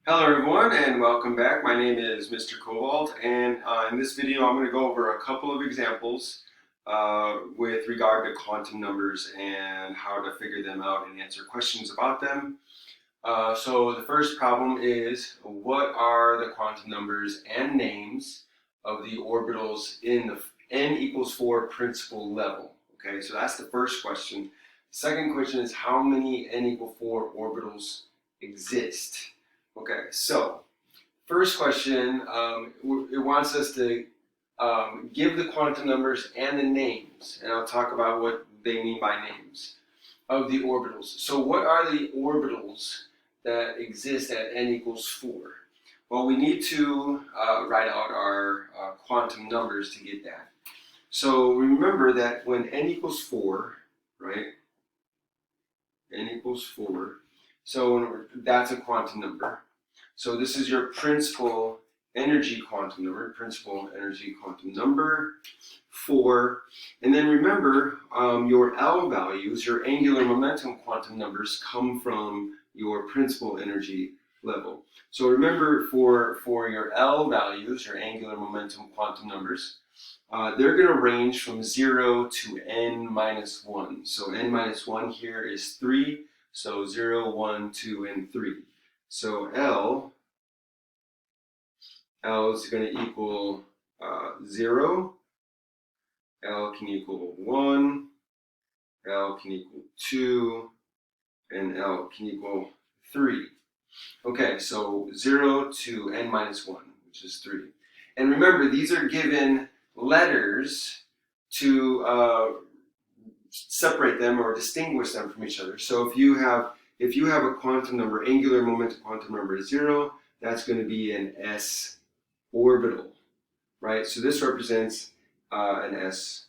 Hello everyone and welcome back. My name is Mr. Cobalt, and in this video I'm going to go over a couple of examples with regard to quantum numbers and how to figure them out and answer questions about them. So the first problem is, what are the quantum numbers and names of the orbitals in the n equals 4 principal level? Okay, so that's the first question. The second question is, how many n equal 4 orbitals exist? Okay, so first question, it wants us to give the quantum numbers and the names, and I'll talk about what they mean by names, of the orbitals. So what are the orbitals that exist at n equals 4? Well, we need to write out our quantum numbers to get that. So remember that when n equals 4, right, n equals 4, so that's a quantum number. So this is your principal energy quantum number, 4. And then remember, your L values, your angular momentum quantum numbers, come from your principal energy level. So remember, for your L values, your angular momentum quantum numbers, they're going to range from 0 to n minus 1. So n minus 1 here is 3. So 0, 1, 2, and 3. So L is going to equal 0, L can equal 1, L can equal 2, and L can equal 3. Okay, so 0 to n minus 1, which is 3. And remember, these are given letters to separate them or distinguish them from each other. So if you have a quantum number, angular momentum quantum number is 0, that's going to be an s orbital, right? So this represents an s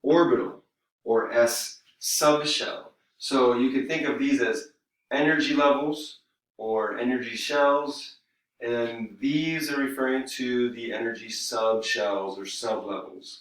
orbital or s subshell. So you can think of these as energy levels or energy shells, and these are referring to the energy subshells or sublevels.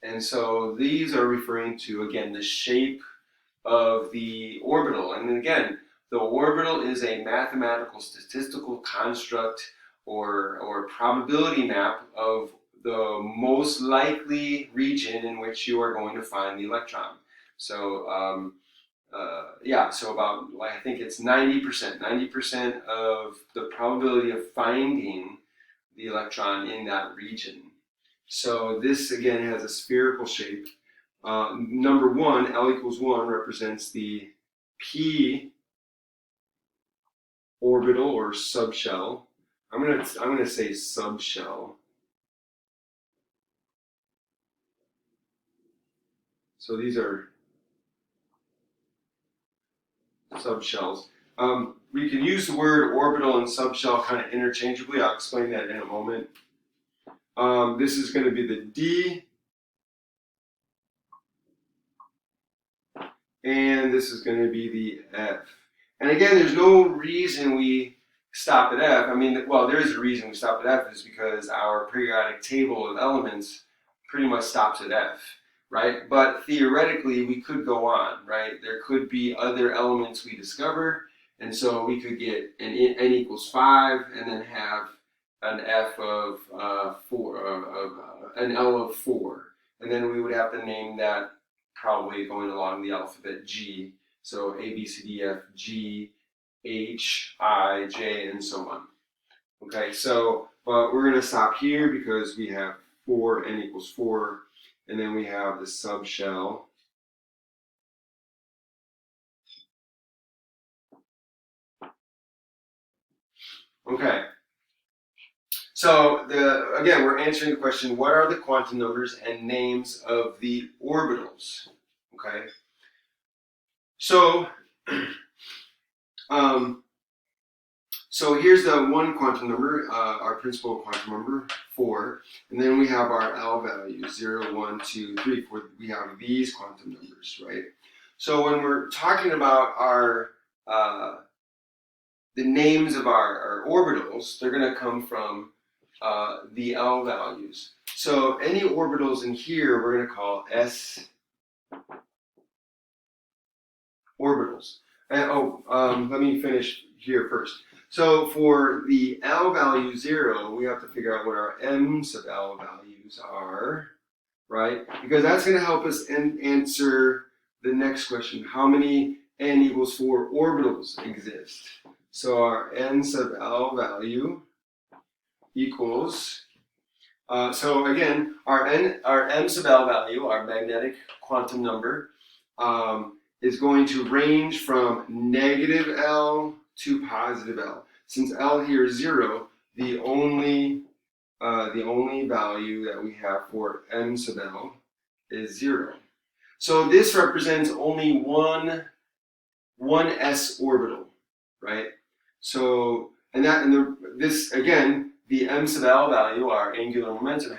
And so these are referring to, again, the shape of the orbital. And again, the orbital is a mathematical statistical construct or probability map of the most likely region in which you are going to find the electron. So so about, I think it's 90% of the probability of finding the electron in that region. So this again has a spherical shape. Number 1, L equals 1, represents the p orbital or subshell. I'm gonna say subshell. So these are subshells. We can use the word orbital and subshell kind of interchangeably. I'll explain that in a moment. This is going to be the D, and this is going to be the F. And again, there's no reason we stop at F. I mean, well, there is a reason we stop at F, is because our periodic table of elements pretty much stops at F, right? But theoretically, we could go on, right? There could be other elements we discover, and so we could get an n equals 5, and then have an F of 4, an L of 4, and then we would have to name that probably going along the alphabet G. So A, B, C, D, F, G, H, I, J, and so on. Okay, so but we're going to stop here because we have 4, n equals 4, and then we have the subshell. Okay, so again, we're answering the question, what are the quantum numbers and names of the orbitals? Okay, so so here's the one quantum number, our principal quantum number, 4, and then we have our L values, 0, 1, 2, 3, 4. We have these quantum numbers, right? So when we're talking about our the names of our orbitals, they're going to come from the L values. So any orbitals in here, we're going to call s orbitals. And let me finish here first. So for the L value 0, we have to figure out what our M sub L values are, right? Because that's going to help us answer the next question. How many n equals 4 orbitals exist? So our n sub L value equals, so again, our M sub L value, our magnetic quantum number, is going to range from negative L to positive L. Since L here is 0, the only value that we have for M sub L is 0. So this represents only one s orbital, right? So this again, the M sub L value, our angular momentum,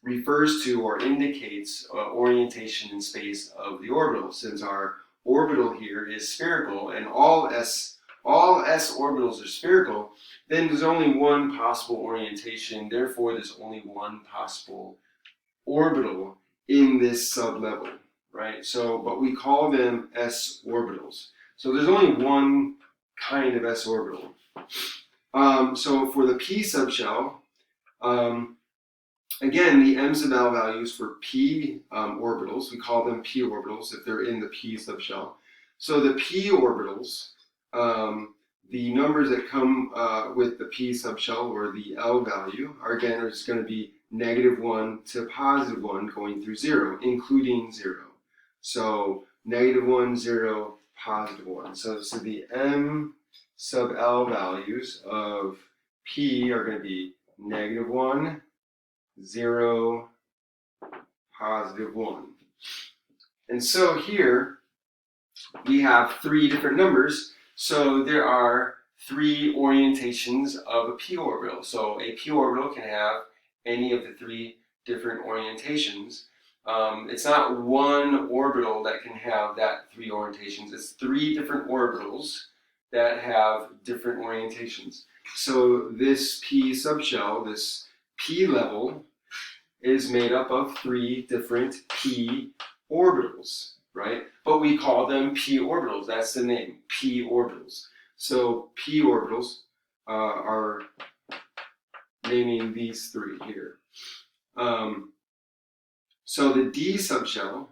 refers to or indicates orientation in space of the orbital. Since our orbital here is spherical and all s orbitals are spherical, then there's only one possible orientation. Therefore, there's only one possible orbital in this sublevel, right? So, but we call them s orbitals. So there's only one kind of s orbital. So for the p subshell, again, the M sub L values for p orbitals, we call them p orbitals if they're in the p subshell. So the p orbitals, the numbers that come with the p subshell or the L value are just going to be -1 to +1 going through 0, including 0. So -1, 0, +1. So the M sub L values of p are going to be -1, 0, +1. And so here we have 3 different numbers. So there are 3 orientations of a p orbital. So a p orbital can have any of the 3 different orientations. It's not one orbital that can have that 3 orientations. It's 3 different orbitals that have different orientations. So this p subshell, this p level, is made up of 3 different p orbitals, right? But we call them p orbitals. That's the name, p orbitals. So p orbitals are naming these 3 here. So the D subshell,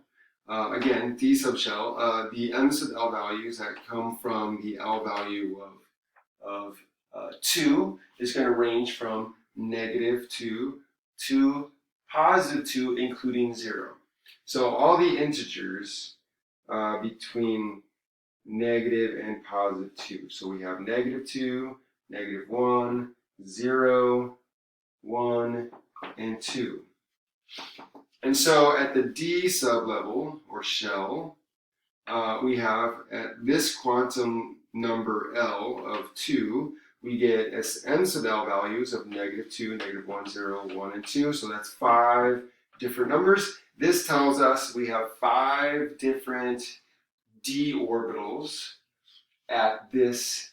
again, D subshell, the M sub L values that come from the L value of 2 is going to range from -2 to +2, including 0. So all the integers between negative and +2. So we have -2, -1, 0, 1, and 2. And so at the D sublevel, or shell, we have at this quantum number L of 2, we get M sub L values of -2, -1, 0, 1, and 2. So that's 5 different numbers. This tells us we have 5 different d orbitals at this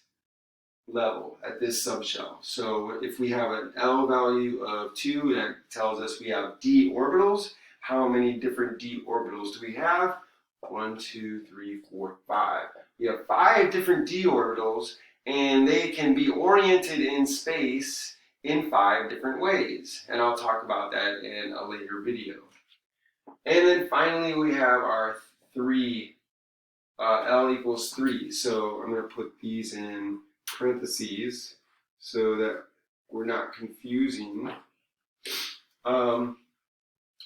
level, at this subshell. So if we have an L value of 2, that tells us we have d orbitals. How many different d orbitals do we have? 1, 2, 3, 4, 5. We have 5 different d orbitals, and they can be oriented in space in 5 different ways. And I'll talk about that in a later video. And then finally we have our 3, L equals 3. So I'm going to put these in parentheses so that we're not confusing.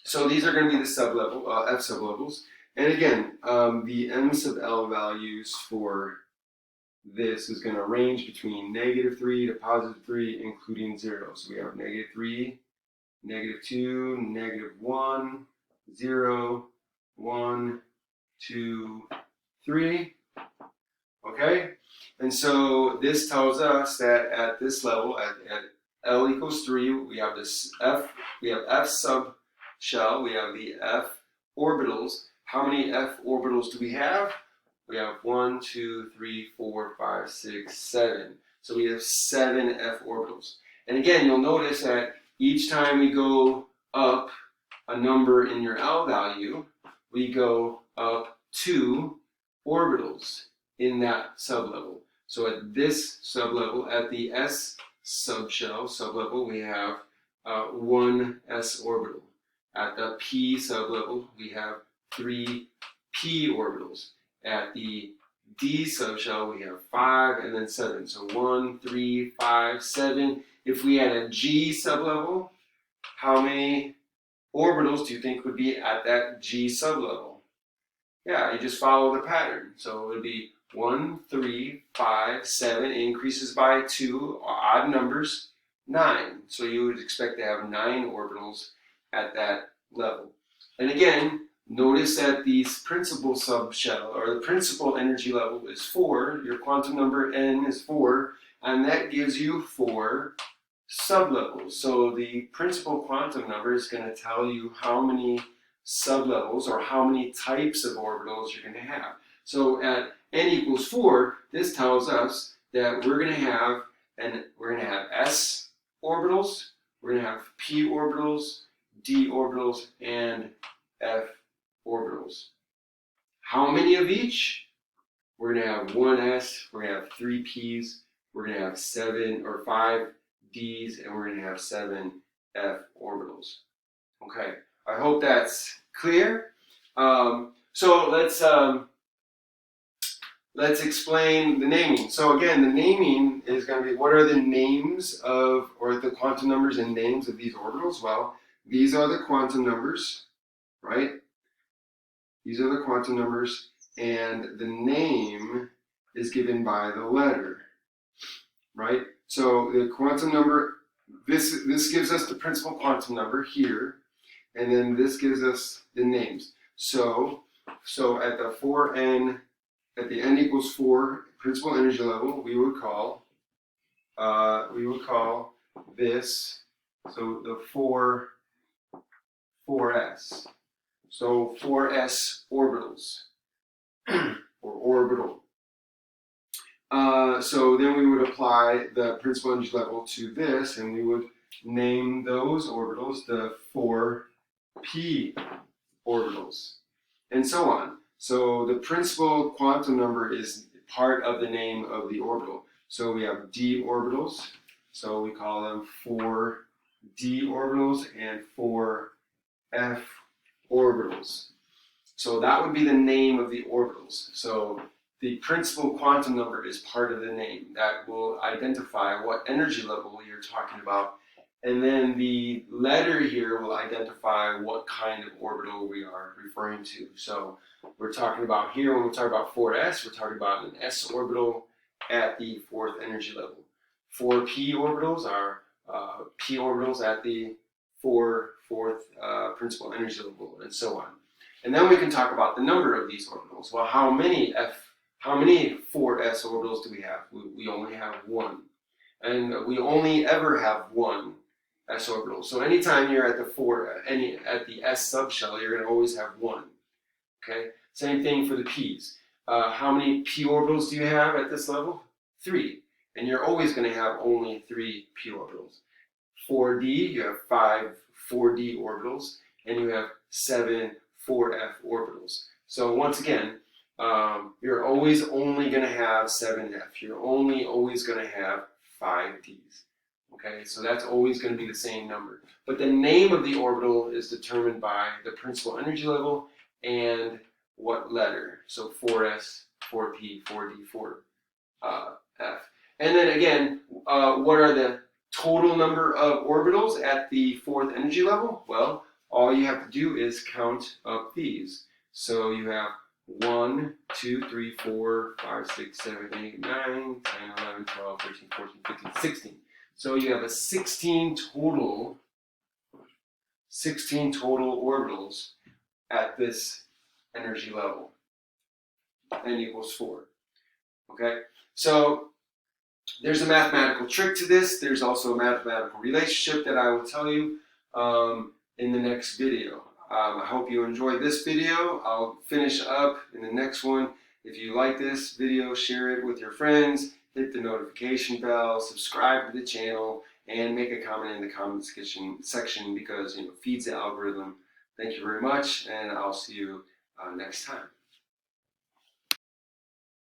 So these are going to be the sublevel, F sublevels. And again, the M sub L values for this is going to range between -3 to +3, including 0. So we have -3, -2, -1, 0, 1, 2, 3. Okay? And so this tells us that at this level, at L equals 3, we have this F sub shell, we have the F orbitals. How many F orbitals do we have? We have 1, 2, 3, 4, 5, 6, 7. So we have 7 F orbitals. And again, you'll notice that each time we go up a number in your L value, we go up 2 orbitals in that sublevel. So at this sublevel, at the S sublevel, we have one S orbital. At the P sublevel, we have 3 P orbitals. At the D subshell, we have 5 and then 7. So 1, 3, 5, 7. If we had a G sublevel, how many orbitals do you think would be at that G sublevel? Yeah, you just follow the pattern. So it would be 1, 3, 5, 7, increases by 2, odd numbers, 9. So you would expect to have 9 orbitals at that level. And again, notice that the principal subshell, or the principal energy level, is 4. Your quantum number n is 4, and that gives you 4 sublevels. So the principal quantum number is going to tell you how many sublevels or how many types of orbitals you're going to have. So at n equals 4, this tells us that we're going to have s orbitals, we're going to have p orbitals, d orbitals, and f orbitals. How many of each? We're going to have 1 s, we're going to have 3 p's, we're going to have 7 or 5 d's, and we're going to have 7 f orbitals. Okay, I hope that's clear. So let's explain the naming. So again, the naming is going to be, what are the names of, or the quantum numbers and names of these orbitals? Well, these are the quantum numbers, right? These are the quantum numbers, and the name is given by the letter, right? So the quantum number, this gives us the principal quantum number here, and then this gives us the names. So at the 4n, at the n equals 4 principal energy level, we would call this, so the 4s. So 4s orbitals, or orbital. So then we would apply the principal energy level to this, and we would name those orbitals the 4p orbitals, and so on. So the principal quantum number is part of the name of the orbital. So we have d orbitals, so we call them 4d orbitals and 4f orbitals. So that would be the name of the orbitals. So the principal quantum number is part of the name. That will identify what energy level you're talking about. And then the letter here will identify what kind of orbital we are referring to. So we're talking about here, when we talk about 4s, we're talking about an s orbital at the 4th energy level. 4p orbitals are p orbitals at the 4th principal energy level, and so on. And then we can talk about the number of these orbitals. Well, how many 4s orbitals do we have? We only have 1. And we only ever have 1 s orbital. So anytime you're at the s subshell, you're going to always have 1. Okay? Same thing for the p's. How many p orbitals do you have at this level? 3. And you're always going to have only 3 p orbitals. 4d, you have 5 4d orbitals, and you have 7 4f orbitals. So once again, you're always only going to have 7f. You're always going to have 5d's. Okay, so that's always going to be the same number. But the name of the orbital is determined by the principal energy level and what letter. So 4s, 4p, 4d, 4f. And then again, what are the total number of orbitals at the 4th energy level? Well, all you have to do is count up these. So you have 1, 2, 3, 4, 5, 6, 7, 8, 9, 10, 11, 12, 13, 14, 15, 16. So you have 16 total orbitals at this energy level. N equals 4. Okay? So there's a mathematical trick to this. There's also a mathematical relationship that I will tell you in the next video. I hope you enjoyed this video. I'll finish up in the next one. If you like this video, share it with your friends, hit the notification bell, subscribe to the channel, and make a comment in the comment section because it feeds the algorithm. Thank you very much, and I'll see you next time.